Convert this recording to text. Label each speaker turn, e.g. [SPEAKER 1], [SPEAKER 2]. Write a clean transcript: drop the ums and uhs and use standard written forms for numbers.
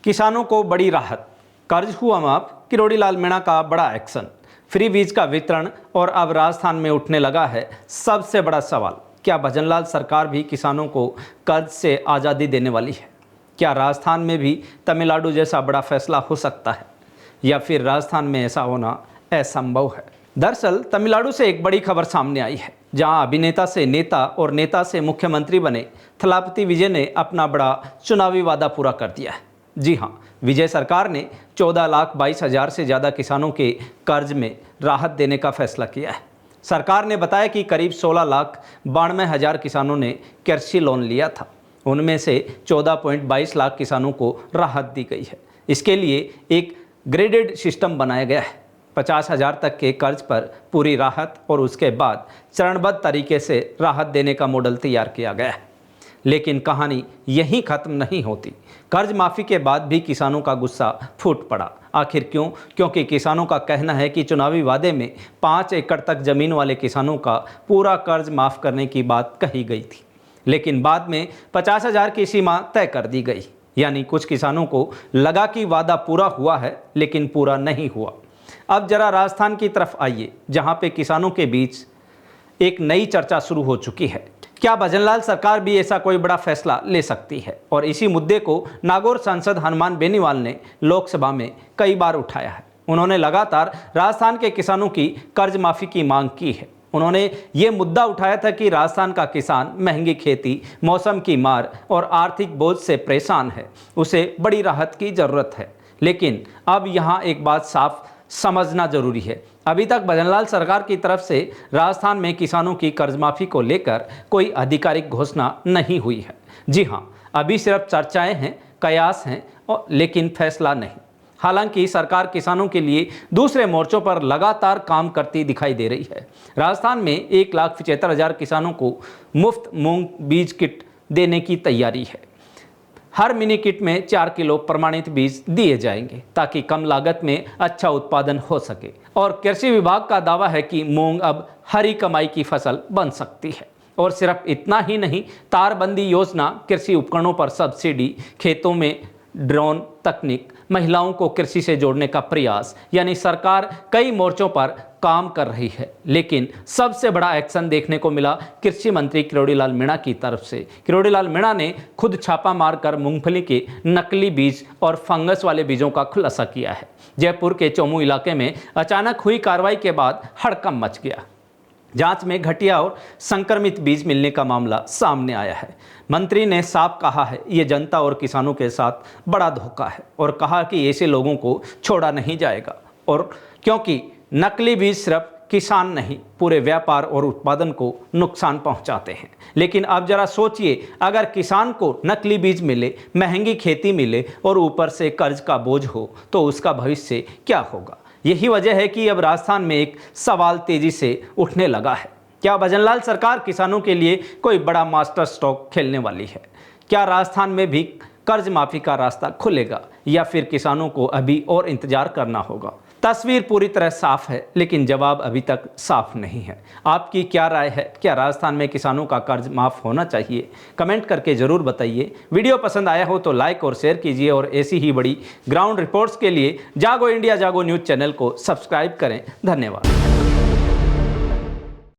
[SPEAKER 1] किसानों को बड़ी राहत, कर्ज हुआ माफ, किरोड़ी लाल मीणा का बड़ा एक्शन, फ्री बीज का वितरण और अब राजस्थान में उठने लगा है सबसे बड़ा सवाल, क्या भजनलाल सरकार भी किसानों को कर्ज से आज़ादी देने वाली है? क्या राजस्थान में भी तमिलनाडु जैसा बड़ा फैसला हो सकता है या फिर राजस्थान में ऐसा होना असंभव है? दरअसल तमिलनाडु से एक बड़ी खबर सामने आई है, जहां अभिनेता से नेता और नेता से मुख्यमंत्री बने थलापति विजय ने अपना बड़ा चुनावी वादा पूरा कर दिया है। जी हां, विजय सरकार ने 14,22,000 से ज़्यादा किसानों के कर्ज में राहत देने का फैसला किया है। सरकार ने बताया कि करीब 16,92,000 किसानों ने कृषि लोन लिया था, उनमें से 14.22 लाख किसानों को राहत दी गई है। इसके लिए एक ग्रेडेड सिस्टम बनाया गया है। 50,000 तक के कर्ज पर पूरी राहत और उसके बाद चरणबद्ध तरीके से राहत देने का मॉडल तैयार किया गया है। लेकिन कहानी यहीं ख़त्म नहीं होती। कर्ज माफ़ी के बाद भी किसानों का गुस्सा फूट पड़ा। आखिर क्यों? क्योंकि किसानों का कहना है कि चुनावी वादे में 5 एकड़ तक ज़मीन वाले किसानों का पूरा कर्ज माफ़ करने की बात कही गई थी, लेकिन बाद में 50,000 की सीमा तय कर दी गई। यानी कुछ किसानों को लगा कि वादा पूरा हुआ है, लेकिन पूरा नहीं हुआ। अब जरा राजस्थान की तरफ आइए, जहाँ पे किसानों के बीच एक नई चर्चा शुरू हो चुकी है। क्या भजनलाल सरकार भी ऐसा कोई बड़ा फैसला ले सकती है? और इसी मुद्दे को नागौर सांसद हनुमान बेनीवाल ने लोकसभा में कई बार उठाया है। उन्होंने लगातार राजस्थान के किसानों की कर्ज माफ़ी की मांग की है। उन्होंने ये मुद्दा उठाया था कि राजस्थान का किसान महंगी खेती, मौसम की मार और आर्थिक बोझ से परेशान है, उसे बड़ी राहत की ज़रूरत है। लेकिन अब यहाँ एक बात साफ समझना जरूरी है, अभी तक भजनलाल सरकार की तरफ से राजस्थान में किसानों की कर्जमाफी को लेकर कोई आधिकारिक घोषणा नहीं हुई है। जी हाँ, अभी सिर्फ चर्चाएं हैं, कयास हैं, लेकिन फैसला नहीं। हालांकि सरकार किसानों के लिए दूसरे मोर्चों पर लगातार काम करती दिखाई दे रही है। राजस्थान में 1,75,000 किसानों को मुफ्त मूंग बीज किट देने की तैयारी है। हर मिनी किट में 4 किलो प्रमाणित बीज दिए जाएंगे ताकि कम लागत में अच्छा उत्पादन हो सके। और कृषि विभाग का दावा है कि मूंग अब हरी कमाई की फसल बन सकती है। और सिर्फ इतना ही नहीं, तारबंदी योजना, कृषि उपकरणों पर सब्सिडी, खेतों में ड्रोन तकनीक, महिलाओं को कृषि से जोड़ने का प्रयास, यानी सरकार कई मोर्चों पर काम कर रही है। लेकिन सबसे बड़ा एक्शन देखने को मिला कृषि मंत्री किरोड़ी लाल मीणा की तरफ से। किरोड़ी लाल मीणा ने खुद छापा मारकर मूंगफली के नकली बीज और फंगस वाले बीजों का खुलासा किया है। जयपुर के चोमू इलाके में अचानक हुई कार्रवाई के बाद हड़कंप मच गया। जांच में घटिया और संक्रमित बीज मिलने का मामला सामने आया है। मंत्री ने साफ कहा है, ये जनता और किसानों के साथ बड़ा धोखा है, और कहा कि ऐसे लोगों को छोड़ा नहीं जाएगा। और क्योंकि नकली बीज सिर्फ किसान नहीं, पूरे व्यापार और उत्पादन को नुकसान पहुंचाते हैं। लेकिन अब जरा सोचिए, अगर किसान को नकली बीज मिले, महंगी खेती मिले और ऊपर से कर्ज का बोझ हो, तो उसका भविष्य क्या होगा? यही वजह है कि अब राजस्थान में एक सवाल तेजी से उठने लगा है। क्या भजनलाल सरकार किसानों के लिए कोई बड़ा मास्टर स्ट्रोक खेलने वाली है? क्या राजस्थान में भी कर्ज माफी का रास्ता खुलेगा या फिर किसानों को अभी और इंतजार करना होगा? तस्वीर पूरी तरह साफ है, लेकिन जवाब अभी तक साफ नहीं है। आपकी क्या राय है? क्या राजस्थान में किसानों का कर्ज माफ होना चाहिए? कमेंट करके जरूर बताइए। वीडियो पसंद आया हो तो लाइक और शेयर कीजिए, और ऐसी ही बड़ी ग्राउंड रिपोर्ट्स के लिए जागो इंडिया जागो न्यूज़ चैनल को सब्सक्राइब करें। धन्यवाद।